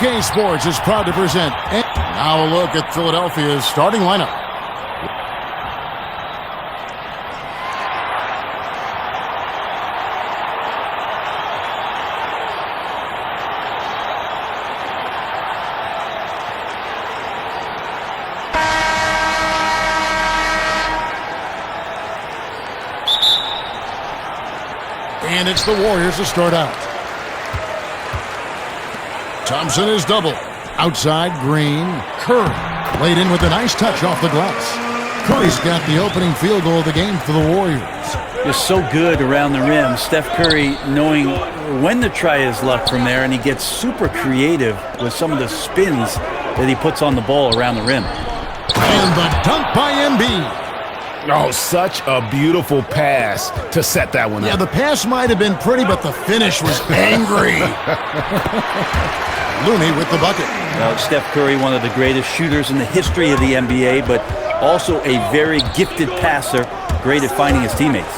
K Sports is proud to present. And now a look at Philadelphia's starting lineup. And it's the Warriors to start out. Thompson is double. Outside, Green. Curry laid in with a nice touch off the glass. Curry's got the opening field goal of the game for the Warriors. Just so good around the rim. Steph Curry knowing when to try his luck from there, and he gets super creative with some of the spins that he puts on the ball around the rim. And the dunk by Embiid. Oh, such a beautiful pass to set that one up. Yeah, the pass might have been pretty, but the finish was angry. Looney with the bucket. Now, Steph Curry, one of the greatest shooters in the history of the NBA, but also a very gifted passer, great at finding his teammates.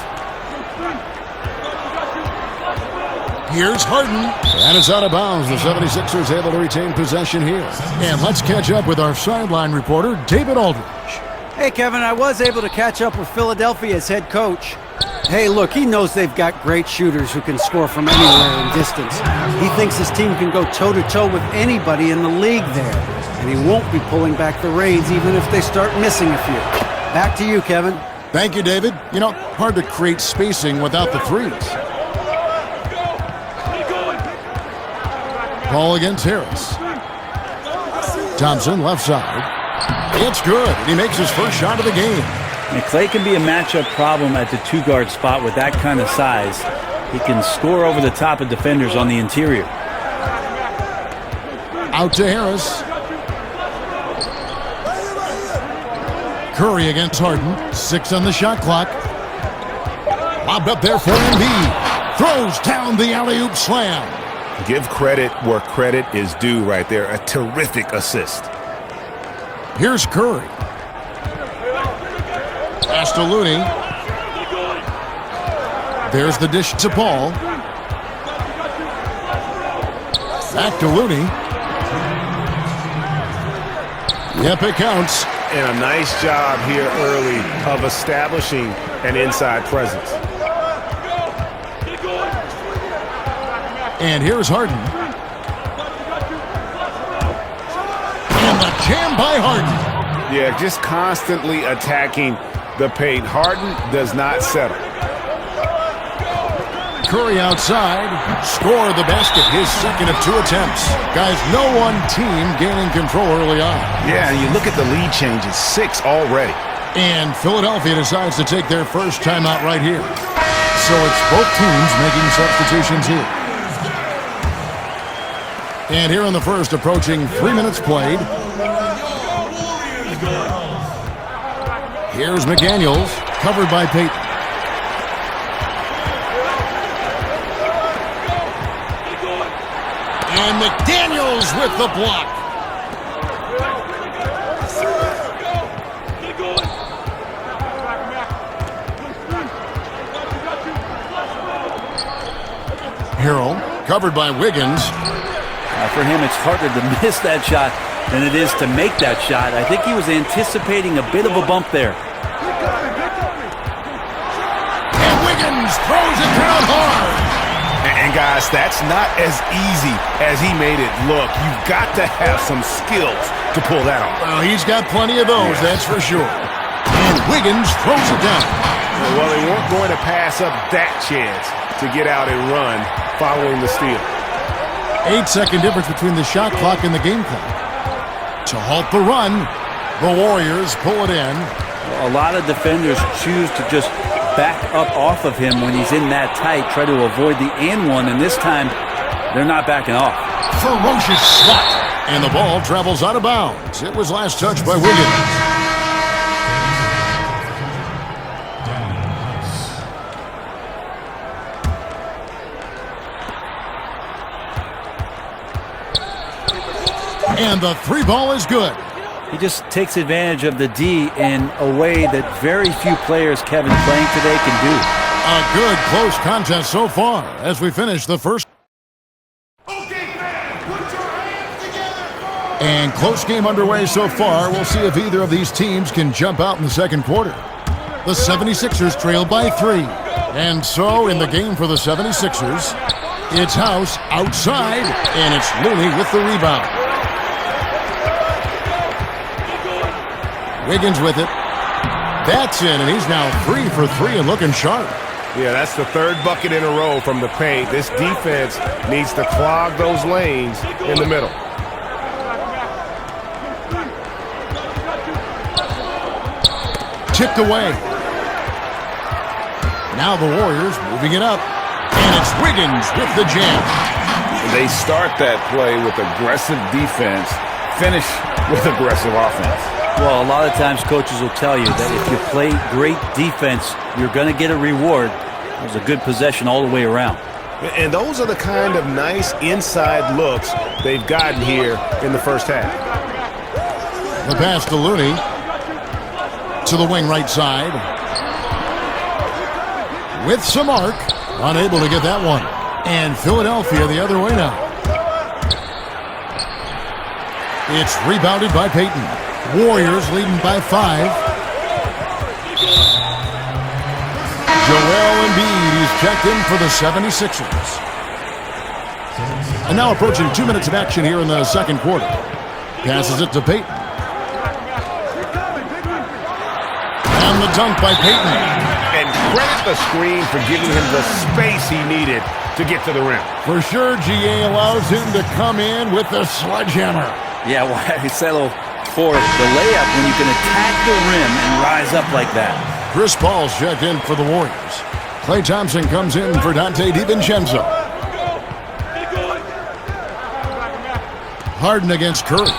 Here's Harden. And it's out of bounds. The 76ers able to retain possession here. And let's catch up with our sideline reporter, David Aldridge. Hey, Kevin, I was able to catch up with Philadelphia's head coach. Hey, look, he knows they've got great shooters who can score from anywhere in distance. He thinks his team can go toe-to-toe with anybody in the league there, and he won't be pulling back the reins even if they start missing a few. Back to you, Kevin. Thank you, David. You know, hard to create spacing without the threes. Ball against Harris. Thompson, left side. It's good. He makes his first shot of the game. And Klay can be a matchup problem at the two-guard spot with that kind of size. He can score over the top of defenders on the interior. Out to Harris. Curry against Harden. 6 on the shot clock. Lobbed up there for Embiid. Throws down the alley-oop slam. Give credit where credit is due right there. A terrific assist. Here's Curry. Pass to Looney. There's the dish to Paul. Back to Looney. Yep, it counts. And a nice job here early of establishing an inside presence. And here's Harden. And the jam by Harden. Yeah, just constantly attacking the paint. Harden does not settle. Curry outside. Score the basket. His second of 2 attempts. Guys, no one team gaining control early on. Yeah, and you look at the lead changes. 6 already. And Philadelphia decides to take their first timeout right here. So it's both teams making substitutions here. And here in the first, approaching 3 minutes played. Here's McDaniels, covered by Payton. And McDaniels with the block. Harrell, covered by Wiggins. For him, it's harder to miss that shot than it is to make that shot. I think he was anticipating a bit of a bump there. And Wiggins throws it down hard. And guys, that's not as easy as he made it look. You've got to have some skills to pull that off. Well, he's got plenty of those, that's for sure. And Wiggins throws it down. Well, they weren't going to pass up that chance to get out and run following the steal. 8-second difference between the shot clock and the game clock. To halt the run, the Warriors pull it in. A lot of defenders choose to just back up off of him when he's in that tight, try to avoid the and one, and this time they're not backing off. Ferocious swat, and the ball travels out of bounds. It was last touched by Wiggins. And the 3 ball is good. He just takes advantage of the D in a way that very few players, Kevin, playing today can do. A good close contest so far as we finish the first. Okay, fans, put your hands together. And close game underway so far. We'll see if either of these teams can jump out in the second quarter. The 76ers trail by 3. And so in the game for the 76ers, it's House outside, and it's Looney with the rebound. Wiggins with it. That's in, and he's now 3 for 3 and looking sharp. Yeah, that's the third bucket in a row from the paint. This defense needs to clog those lanes in the middle. Tipped away. Now the Warriors moving it up. And it's Wiggins with the jam. They start that play with aggressive defense, finish with aggressive offense. Well, a lot of times coaches will tell you that if you play great defense, you're going to get a reward. It was a good possession all the way around. And those are the kind of nice inside looks they've gotten here in the first half. The pass to Looney. To the wing right side. With some arc. Unable to get that one. And Philadelphia the other way now. It's rebounded by Payton. Warriors leading by 5. Joel Embiid is checked in for the 76ers. And now approaching 2 minutes of action here in the second quarter. Passes it to Payton. And the dunk by Payton. And credit the screen for giving him the space he needed to get to the rim. For sure, GA allows him to come in with the sledgehammer. Yeah, why settle for the layup when you can attack the rim and rise up like that? Chris Paul's checked in for the Warriors. Klay Thompson comes in for Dante DiVincenzo. Harden against Curry.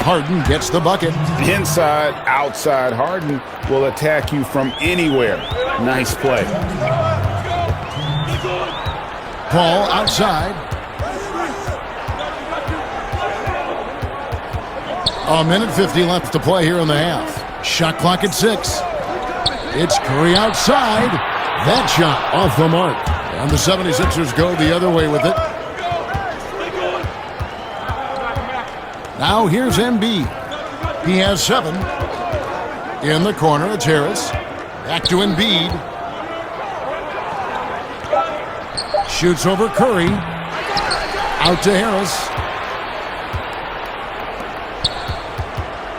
Harden gets the bucket. Inside, outside, Harden will attack you from anywhere. Nice play. Paul outside. A minute 50 left to play here in the half. Shot clock at 6. It's Curry outside. That shot off the mark. And the 76ers go the other way with it. Now here's Embiid. He has 7. In the corner, it's Harris. Back to Embiid. Shoots over Curry. Out to Harris.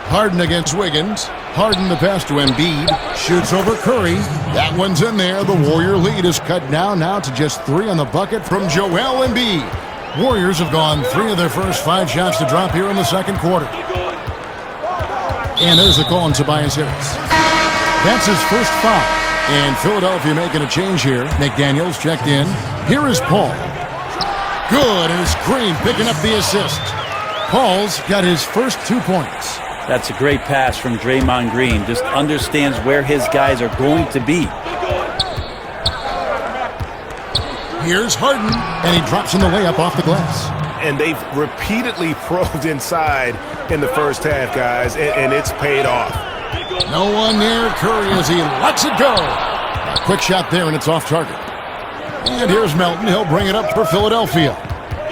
Harden against Wiggins. Harden the pass to Embiid. Shoots over Curry. That one's in there. The Warrior lead is cut down now to just 3 on the bucket from Joel Embiid. Warriors have gone 3 of their first 5 shots to drop here in the second quarter. And there's the call on Tobias Harris. That's his first foul. And Philadelphia making a change here. McDaniels checked in. Here is Paul. Good, and it's Green picking up the assist. Paul's got his first 2 points. That's a great pass from Draymond Green. Just understands where his guys are going to be. Here's Harden, and he drops in the layup off the glass. And they've repeatedly probed inside in the first half, guys, and it's paid off. No one near Curry as he lets it go. A quick shot there, and it's off target. And here's Melton. He'll bring it up for Philadelphia.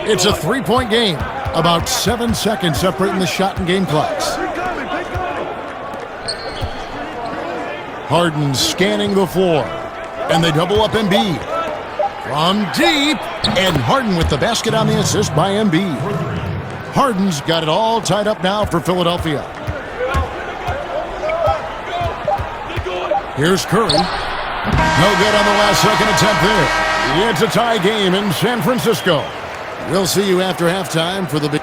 It's a 3-point game. About 7 seconds separating the shot and game clocks. Harden scanning the floor. And they double up Embiid. From deep. And Harden with the basket on the assist by Embiid. Harden's got it all tied up now for Philadelphia. Here's Curry. No good on the last second attempt there. It's a tie game in San Francisco. We'll see you after halftime for the big.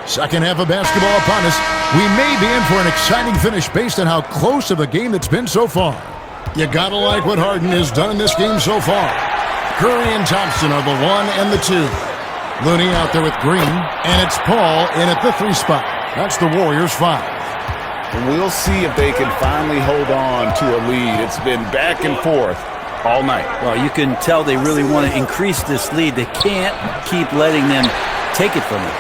Second half of basketball upon us. We may be in for an exciting finish based on how close of a game it's been so far. You gotta like what Harden has done in this game so far. Curry and Thompson are the 1 and the 2. Looney out there with Green, and it's Paul in at the 3 spot. That's the Warriors' 5. And we'll see if they can finally hold on to a lead. It's been back and forth all night. Well, you can tell they really want to increase this lead. They can't keep letting them take it from him.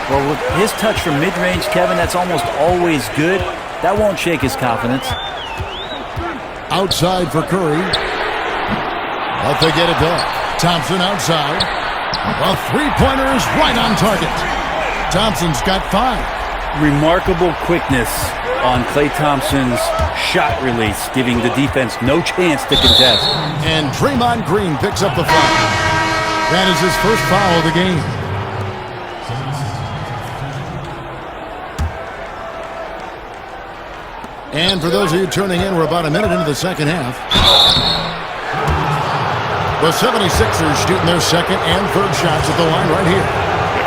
Well, with his touch from mid-range, Kevin, that's almost always good. That won't shake his confidence. Outside for Curry. But they get it back. Thompson outside. A three-pointer is right on target. Thompson's got 5. Remarkable quickness on Klay Thompson's shot release, giving the defense no chance to contest. And Draymond Green picks up the foul. That is his first foul of the game. And for those of you tuning in, we're about a minute into the second half. The 76ers shooting their second and third shots at the line right here.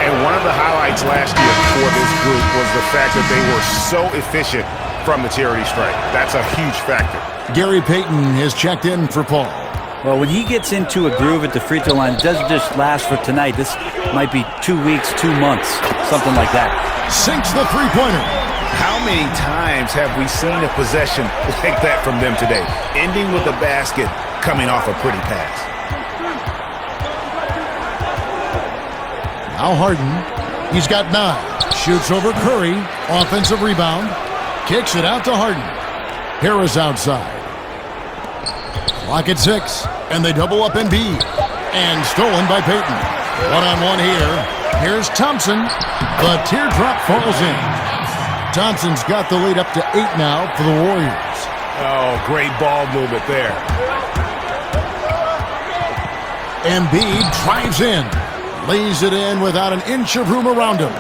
And one of the highlights last year for this group was the fact that they were so efficient from the charity stripe. That's a huge factor. Gary Payton has checked in for Paul. Well, when he gets into a groove at the free throw line, it doesn't just last for tonight. This might be 2 weeks, 2 months, something like that. Sinks the three-pointer. How many times have we seen a possession like that from them today? Ending with a basket, coming off a pretty pass. Now Harden. He's got 9. Shoots over Curry. Offensive rebound. Kicks it out to Harden. Harris outside. Clock at 6. And they double up Embiid. And stolen by Payton. One-on-one here. Here's Thompson. The teardrop falls in. Thompson's got the lead up to 8 now for the Warriors. Oh, great ball movement there. Embiid drives in. Lays it in without an inch of room around him.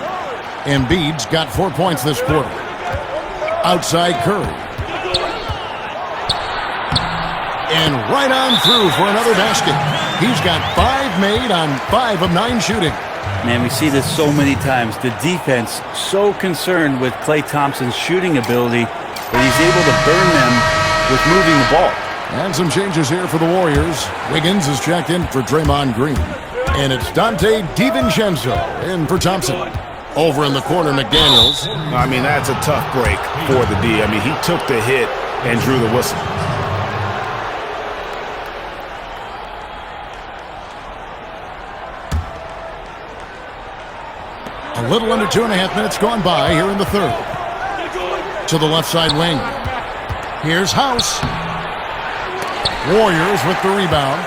Embiid's got 4 points this quarter. Outside Curry. And right on through for another basket. He's got 5 made on 5 of 9 shooting. Man, we see this so many times. The defense so concerned with Klay Thompson's shooting ability that he's able to burn them with moving the ball. And some changes here for the Warriors. Wiggins is checked in for Draymond Green. And it's Dante DiVincenzo in for Thompson. Over in the corner, McDaniels. I mean, that's a tough break for the D. I mean, he took the hit and drew the whistle. A little under 2.5 minutes gone by here in the third. To the left side wing. Here's House. Warriors with the rebound.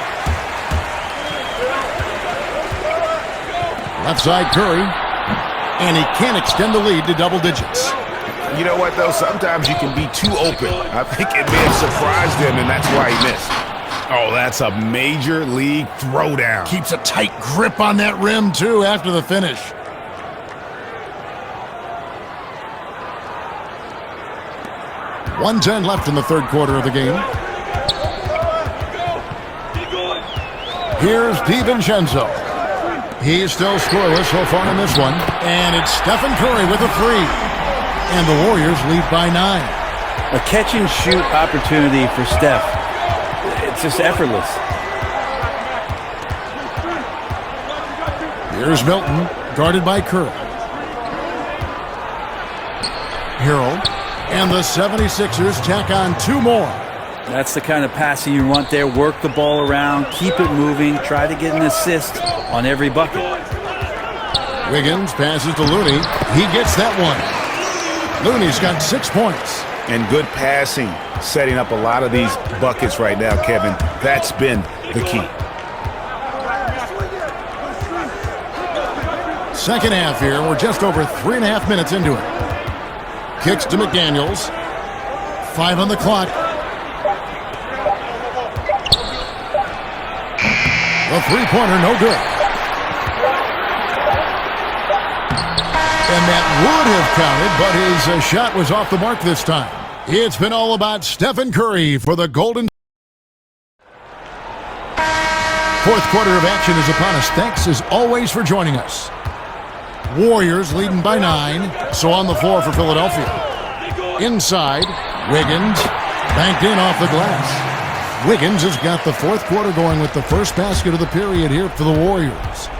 Left side Curry. And he can't extend the lead to double digits. You know what, though? Sometimes you can be too open. I think it may have surprised him, and that's why he missed. Oh, that's a major league throwdown. Keeps a tight grip on that rim, too, after the finish. .110 left in the third quarter of the game. Here's DiVincenzo. He's still scoreless so far in this one. And it's Stephen Curry with a 3. And the Warriors lead by 9. A catch-and-shoot opportunity for Steph. It's just effortless. Here's Milton, guarded by Curry. Harold. And the 76ers tack on 2 more. That's the kind of passing you want there. Work the ball around, keep it moving, try to get an assist on every bucket. Wiggins passes to Looney. He gets that one. Looney's got 6 points. And good passing, setting up a lot of these buckets right now, Kevin. That's been the key. Second half here. We're just over 3.5 minutes into it. Kicks to McDaniels. 5 on the clock. The three-pointer, no good. And that would have counted, but his shot was off the mark this time. It's been all about Stephen Curry for the Golden. Fourth quarter of action is upon us. Thanks as always for joining us. Warriors leading by 9, so on the floor for Philadelphia. Inside, Wiggins banked in off the glass. Wiggins has got the fourth quarter going with the first basket of the period here for the Warriors.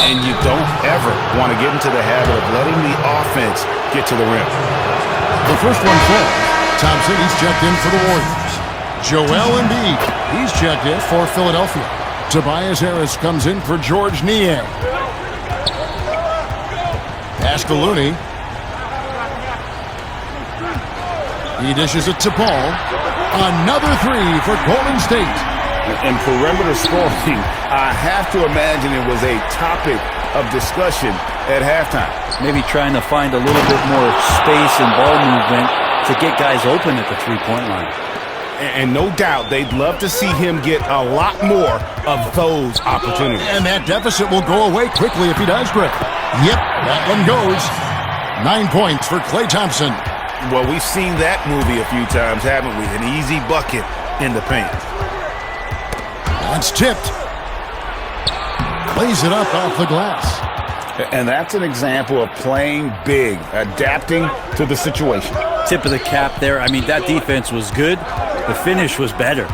And you don't ever want to get into the habit of letting the offense get to the rim. The first one falls. Thompson, he's checked in for the Warriors. Joel Embiid, he's checked in for Philadelphia. Tobias Harris comes in for George Niang. Pass to Looney. He dishes it to Paul. Another three for Golden State. And perimeter scoring, I have to imagine it was a topic of discussion at halftime. Maybe trying to find a little bit more space and ball movement to get guys open at the three-point line. And no doubt they'd love to see him get a lot more of those opportunities. And that deficit will go away quickly if he does, Greg. Yep, that one goes. 9 points for Klay Thompson. Well, we've seen that movie a few times, haven't we? An easy bucket in the paint. That's tipped. Plays it up off the glass. And that's an example of playing big, adapting to the situation. Tip of the cap there. I mean, that defense was good. The finish was better.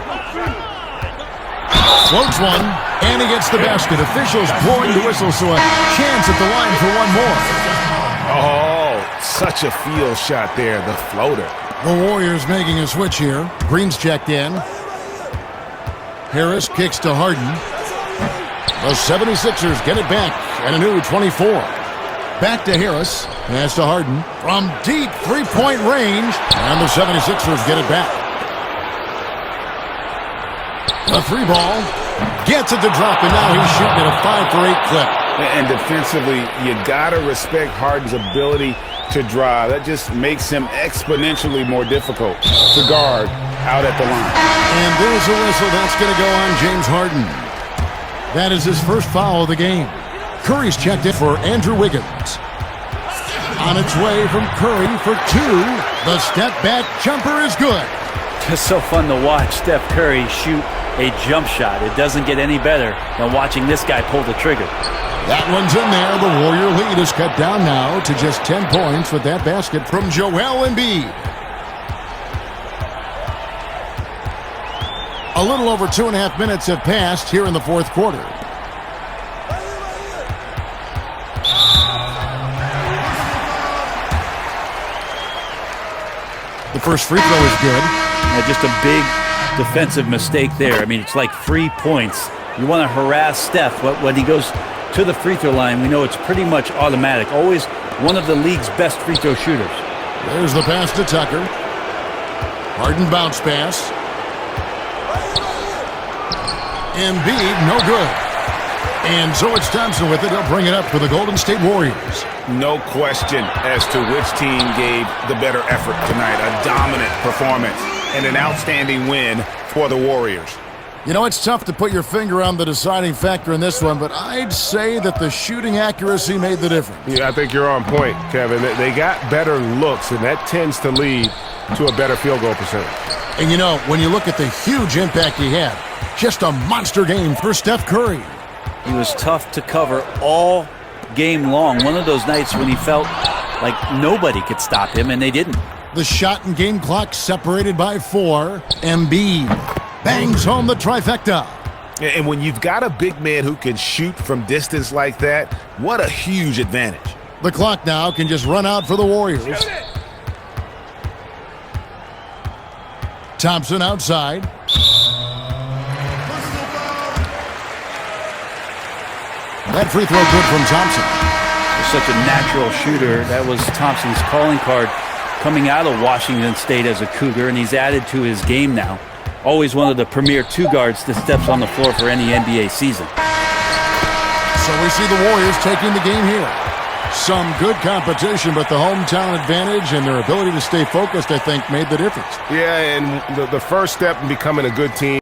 Floats one, and he gets the basket. Officials blowing the whistle, so a chance at the line for one more. Oh, such a field shot there, the floater. The Warriors making a switch here. Green's checked in. Harris kicks to Harden. The 76ers get it back and a new 24. Back to Harris. Pass to Harden. From deep three-point range. And the 76ers get it back. The three ball. Gets it to drop, and now he's shooting at a 5-for-8 clip. And defensively, you got to respect Harden's ability to drive. That just makes him exponentially more difficult to guard out at the line. And there's a whistle. That's going to go on James Harden. That is his first foul of the game. Curry's checked in for Andrew Wiggins. On its way from Curry for two. The step-back jumper is good. It's so fun to watch Steph Curry shoot a jump shot. It doesn't get any better than watching this guy pull the trigger. That one's in there. The Warrior lead is cut down now to just 10 points with that basket from Joel Embiid. A little over 2.5 minutes have passed here in the fourth quarter. The first free throw is good. Just a big defensive mistake there. I mean, it's like 3 points. You want to harass Steph, but when he goes to the free throw line, we know it's pretty much automatic. Always one of the league's best free throw shooters. There's the pass to Tucker. Harden bounce pass. Embiid, no good. And so it's Thompson with it. He'll bring it up for the Golden State Warriors. No question as to which team gave the better effort tonight. A dominant performance and an outstanding win for the Warriors. You know, it's tough to put your finger on the deciding factor in this one, but I'd say that the shooting accuracy made the difference. Yeah, I think you're on point, Kevin. They got better looks, and that tends to lead to a better field goal percentage. And you know, when you look at the huge impact he had, just a monster game for Steph Curry. He was tough to cover all game long. One of those nights when he felt like nobody could stop him, and they didn't. The shot and game clock separated by 4. Embiid bangs home the trifecta. And when you've got a big man who can shoot from distance like that, what a huge advantage. The clock now can just run out for the Warriors. Thompson outside. That free throw good from Thompson. Such a natural shooter. That was Thompson's calling card coming out of Washington State as a Cougar, and he's added to his game now. Always one of the premier two guards that steps on the floor for any NBA season. So we see the Warriors taking the game here. Some good competition, but the hometown advantage and their ability to stay focused, I think, made the difference. Yeah, and the first step in becoming a good team